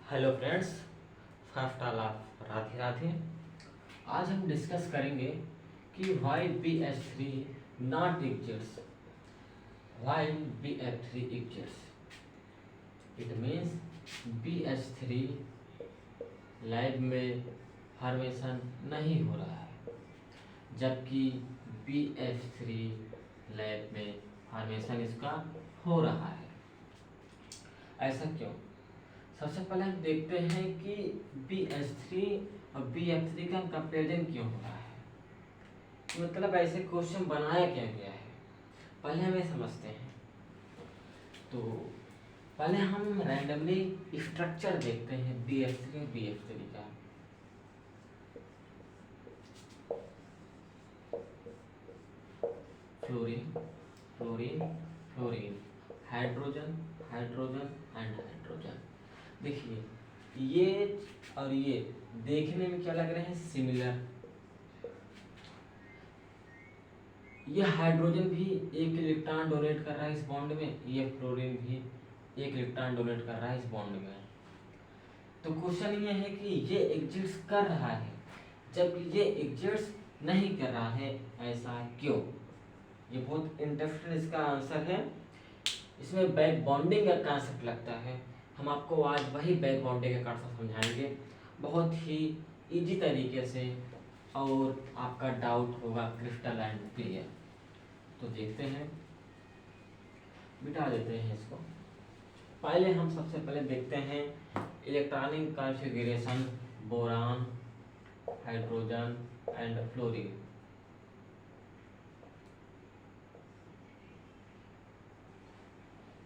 Hello friends, first all आप राधे राधे। आज हम डिस्कस करेंगे कि why B H three not exists, why B H three exists. It means B H three lab में formation नहीं हो रहा है, जबकि बी एच थ्री लैब में फॉर्मेशन इसका हो रहा है। ऐसा क्यों? सबसे पहले हम देखते हैं कि बी एच थ्री और बी एफ थ्री का कंपेरिजन क्यों हो रहा है, मतलब ऐसे क्वेश्चन बनाया क्या गया है। पहले हम ये समझते हैं। तो पहले हम रैंडमली स्ट्रक्चर देखते हैं बी एफ थ्री और बी एफ थ्री का। Fluorine fluorine fluorine, hydrogen hydrogen and hydrogen. देखिए, ये और ये देखने में क्या लग रहे हैं? सिमिलर। ये हाइड्रोजन भी एक इलेक्ट्रॉन डोनेट कर रहा है इस बॉन्ड में, ये फ्लोरीन भी एक इलेक्ट्रॉन डोनेट कर रहा है इस बॉन्ड में। तो क्वेश्चन ये है कि ये एग्जिट्स कर रहा है जबकि ये एग्जिट्स नहीं कर रहा है, ऐसा क्यों? ये बहुत इंटरेस्टिंग इसका आंसर है। इसमें बैक बॉन्डिंग का कॉन्सेप्ट लगता है। हम आपको आज वही बैक बॉन्डिंग का कॉन्सेप्ट समझाएंगे बहुत ही इजी तरीके से, और आपका डाउट होगा क्रिस्टल एंड क्लियर। तो देखते हैं, मिटा देते हैं इसको। पहले हम सबसे पहले देखते हैं electronic configuration boron, hydrogen and fluorine.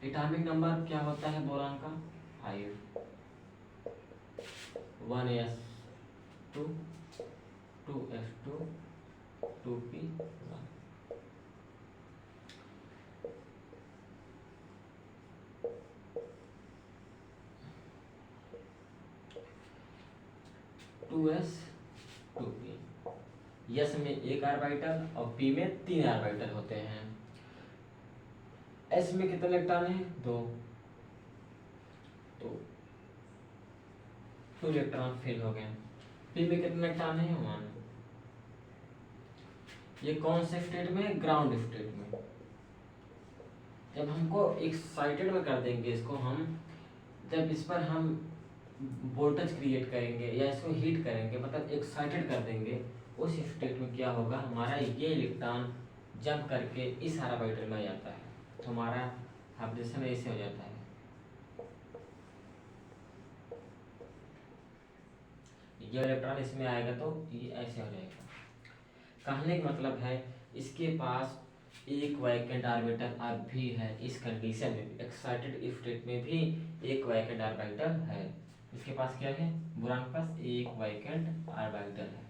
Atomic number क्या होता है बोरान का? 5। 1s2 2s2 2p1। Two S two P. यस में एक ऑर्बिटल और पी में 3 ऑर्बिटल होते हैं। एस में कितने इलेक्ट्रॉन है? 2। तो 2 इलेक्ट्रॉन फिल हो गए। पी में कितने इलेक्ट्रॉन है? 1। ये कौन से स्टेट में? ग्राउंड स्टेट में। जब हमको एक्साइटेड में कर देंगे इसको, हम जब इस पर हम वोल्टेज क्रिएट करेंगे या इसको हीट करेंगे, मतलब एक्साइटेड कर देंगे, उस स्टेट में क्या होगा? हमारा ये इलेक्ट्रॉन जंप करके इस ऑर्बिटल में आ जाता है, तो हमारा हाइब्रिडेशन ऐसे हो जाता है। ये इलेक्ट्रॉन इसमें आएगा तो ये ऐसे हो जाएगा। कहने का मतलब है इसके पास एक वैकेंट ऑर्बिटल अब भी है। इस कंडीशन में एक्साइटेड स्टेट में भी एक वैकेंट ऑर्बिटल है। इसके पास क्या है? बोरान के पास एक वैकेंट ऑर्बिटल है,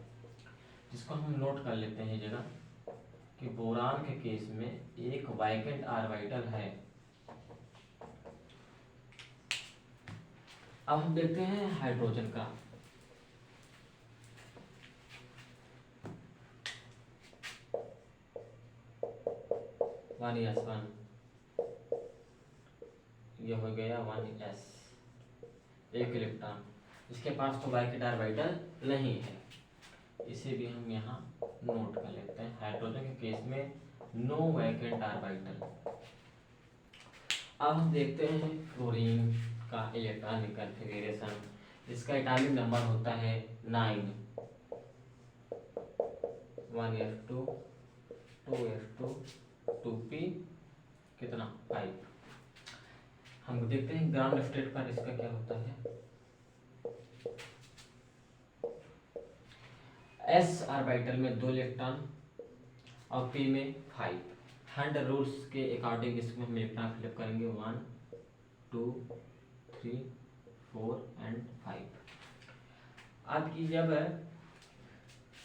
जिसको हम नोट कर लेते हैं जगह कि बोरान के केस में एक वैकेंट ऑर्बिटल है। अब हम देखते हैं हाइड्रोजन का। वन एस वन, ये हो गया 1s, एक इलेक्ट्रॉन। इसके पास तो वैकेंट ऑर्बिटल नहीं है, इसे भी हम यहाँ नोट कर लेते हैं। हाइड्रोजन के केस में नो वैकेंट ऑर्बिटल। अब हम देखते हैं फ्लोरीन का इलेक्ट्रॉनिक कॉन्फ़िगरेशन। इसका एटॉमिक नंबर होता है 9। 1s2 2s2 2p कितना? 5। हम देखते हैं ग्राउंड स्टेट पर इसका क्या होता है। एस ऑर्बिटल में 2 इलेक्ट्रॉन और पी में 5। हंड रूल्स के अकॉर्डिंग इसमें हम इलेक्ट्रॉन फिलअप करेंगे 1 2 3 4 एंड 5। आपकी जब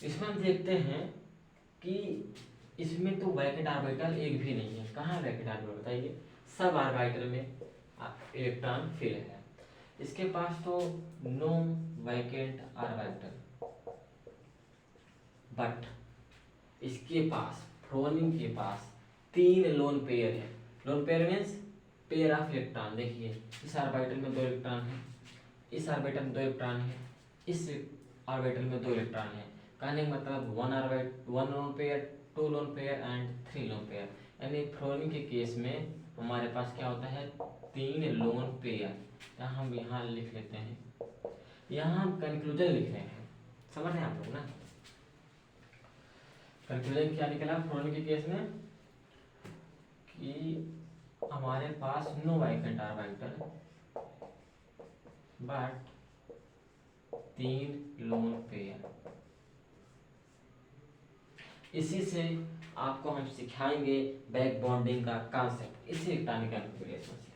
इसमें हम देखते हैं कि इसमें तो वैकेंट ऑर्बिटल एक भी नहीं है। कहाँ वैकेंट ऑर्बिटल बताइए? सब ऑर्बिटल में इलेक्ट्रॉन फिल है। इसके पास तो नो वैकेंट ऑर्बिटल, बट इसके पास फ्लोरीन के पास 3 लोन पेयर है। Lone pair means pair of electron. देखिए, इस ऑर्बिटल में 2 इलेक्ट्रॉन है, इस ऑर्बिटल में 2 इलेक्ट्रॉन है, इस ऑर्बिटल में 2 इलेक्ट्रॉन है। कहने का मतलब 1 lone pair, 2 lone pair and 3 lone pair. यानी फ्लोरीन के केस में हमारे पास क्या होता है, 3 लोन पेयर। हम यहाँ लिख लेते हैं, यहाँ हम कंक्लूजन लिख रहे हैं, समझ रहे हैं आप लोग ना। कंक्लूजन क्या निकला फ्लोरीन के केस में कि हमारे पास no vacant orbital but 3 lone pair. इसी से आपको हम सिखाएंगे बैक बॉन्डिंग का कॉन्सेप्ट इसी इलेक्ट्रॉनिक कॉन्फ़िगरेशन से।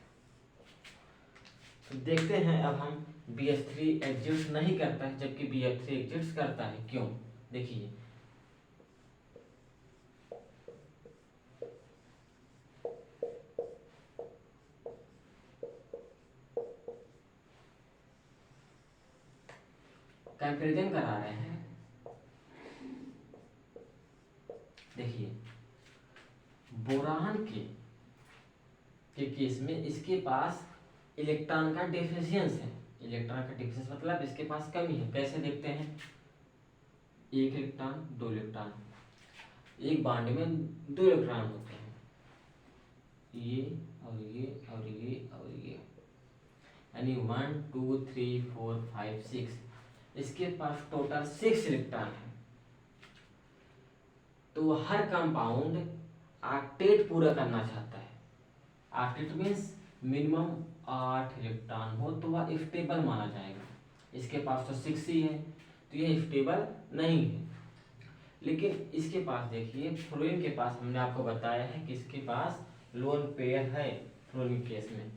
तो देखते हैं अब हम BH3 एग्जिस्ट नहीं करता है जबकि BF3 एग्जिस्ट करता है, क्यों? देखिए कंपैरिजन करा रहे हैं। देखिए बोरान के केस में इसके पास इलेक्ट्रॉन का डिफिशियंस है। इलेक्ट्रॉन का डिफिशियंस मतलब इसके पास कमी है। कैसे देखते हैं, 1 इलेक्ट्रॉन 2 इलेक्ट्रॉन, एक बॉन्ड में 2 इलेक्ट्रॉन होते हैं, ये और ये और ये और ये, यानी 1 2 3 4 5 6, इसके पास टोटल 6 इलेक्ट्रॉन है। तो हर कंपाउंड ऑक्टेट पूरा करना चाहता है। ऑक्टेट मीन्स मिनिमम 8 इलेक्ट्रॉन हो तो वह स्टेबल माना जाएगा। इसके पास तो 6 ही है तो यह स्टेबल नहीं है। लेकिन इसके पास देखिए फ्लोरीन के पास हमने आपको बताया है कि इसके पास लोन पेयर है। फ्लोरीन केस में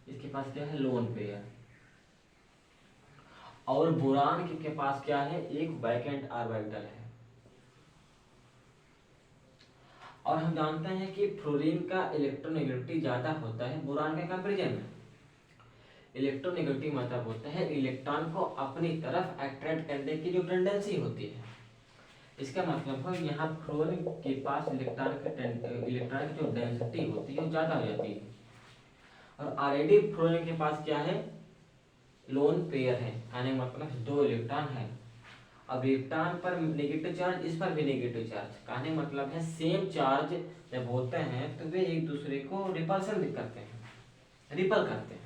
इसके पास क्या है, लोन पेयर। और बोरान के पास क्या है, एक वैकेंट ऑर्बिटल है। और हम जानते हैं कि फ्लोरीन का इलेक्ट्रोनेगेटिविटी ज्यादा होता है बोरान के कंपैरिजन में। इलेक्ट्रोनेगेटिव मतलब होता है इलेक्ट्रॉन को अपनी तरफ अट्रैक्ट करने की जो टेंडेंसी होती है। इसका मतलब है यहाँ फ्लोरीन के पास इलेक्ट्रॉन की जो डेंसिटी होती है वो ज्यादा हो जाती है। और ऑलरेडी फ्लोरीन के पास क्या है, लोन पेयर है, यानी मतलब 2 इलेक्ट्रॉन है। अब इलेक्ट्रॉन पर नेगेटिव चार्ज, इस पर भी नेगेटिव चार्ज, कहने मतलब है सेम चार्ज जब होते हैं तो वे एक दूसरे को रिपल्सन भी करते हैं, रिपल करते हैं।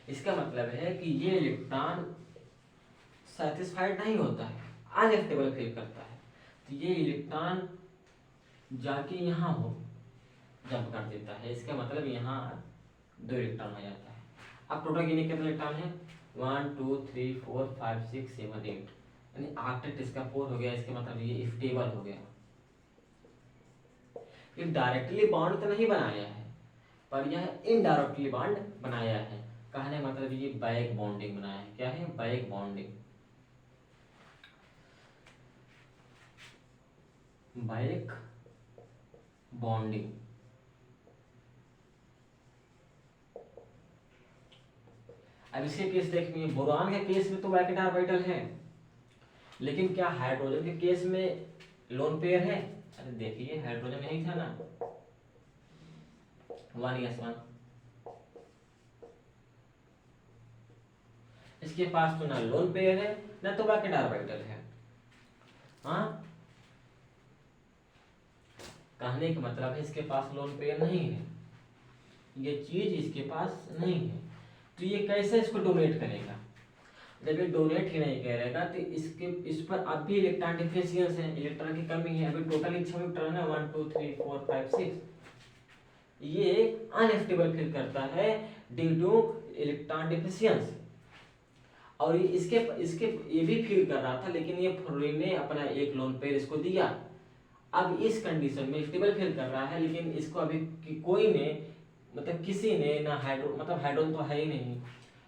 इसका मतलब है कि ये इलेक्ट्रॉन सेटिस्फाइड नहीं होता है, अनस्टेबल फील करता है। तो ये इलेक्ट्रॉन जाके यहाँ हो जंप कर देता है। इसका मतलब यहाँ 2 इलेक्ट्रॉन हो जाता है। अब टोटल गिने कितने इलेक्ट्रॉन है, 1 2 3 4 5 6 7 8, यानी ऑक्टेट इसका 4 हो गया। इसका मतलब ये स्टेबल हो गया। ये डायरेक्टली बॉन्ड तो नहीं बनाया है पर यह इनडायरेक्टली बॉन्ड बनाया है। कहने मतलब ये बैक बॉन्डिंग बनाया है। क्या है, बैक बॉन्डिंग। Back bonding. अब इसके केस देखिए, बोरान के केस में तो वैकेंट ऑर्बिटल है, लेकिन क्या हाइड्रोजन के केस में लोन पेयर है? अरे देखिए हाइड्रोजन यही था ना, 1s1। इसके पास तो ना लोन पेयर है ना तो वैकेंट ऑर्बिटल है। हाँ, कहने का मतलब है इसके पास लोन पेयर नहीं है, ये चीज इसके पास नहीं है। तो ये कैसे इसको डोनेट करेगा? जब ये डोनेट ही नहीं करेगा तो इस पर अब भी इलेक्ट्रॉन डिफिशियंस है, इलेक्ट्रॉन की कमी है। अभी टोटल 6 इलेक्ट्रॉन है, 1 2 3 4 5 6। ये अनस्टेबल फील करता है ड्यू टू इलेक्ट्रॉन डिफिशियंस। और इसके इसके ये भी फील कर रहा था, लेकिन ये फ्लोरीन ने अपना एक लोन पेयर इसको दिया। अब इस कंडीशन में स्टेबल फील कर रहा है, लेकिन इसको अभी कोई ने मतलब किसी ने ना हाइड्रोजन तो है ही नहीं,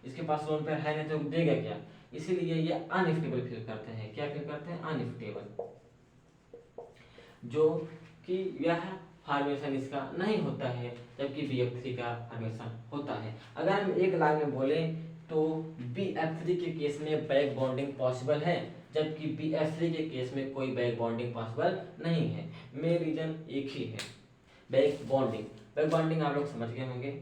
इसके पास लोन पेयर है नहीं तो देगा क्या? इसीलिए ये अनस्टेबल फील करते हैं। क्या फील करते हैं? अनस्टेबल। जो कि यह फॉर्मेशन इसका नहीं होता है, जबकि BF3 का फॉर्मेशन होता है। अगर हम एक लाइन में बोले तो BF3 के केस में बैक बॉन्डिंग पॉसिबल है, जबकि BF3 के केस में कोई बैक बॉन्डिंग पॉसिबल नहीं है। मेन रीजन एक ही है, बैक बॉन्डिंग। बैक बॉन्डिंग आप लोग समझ गए होंगे।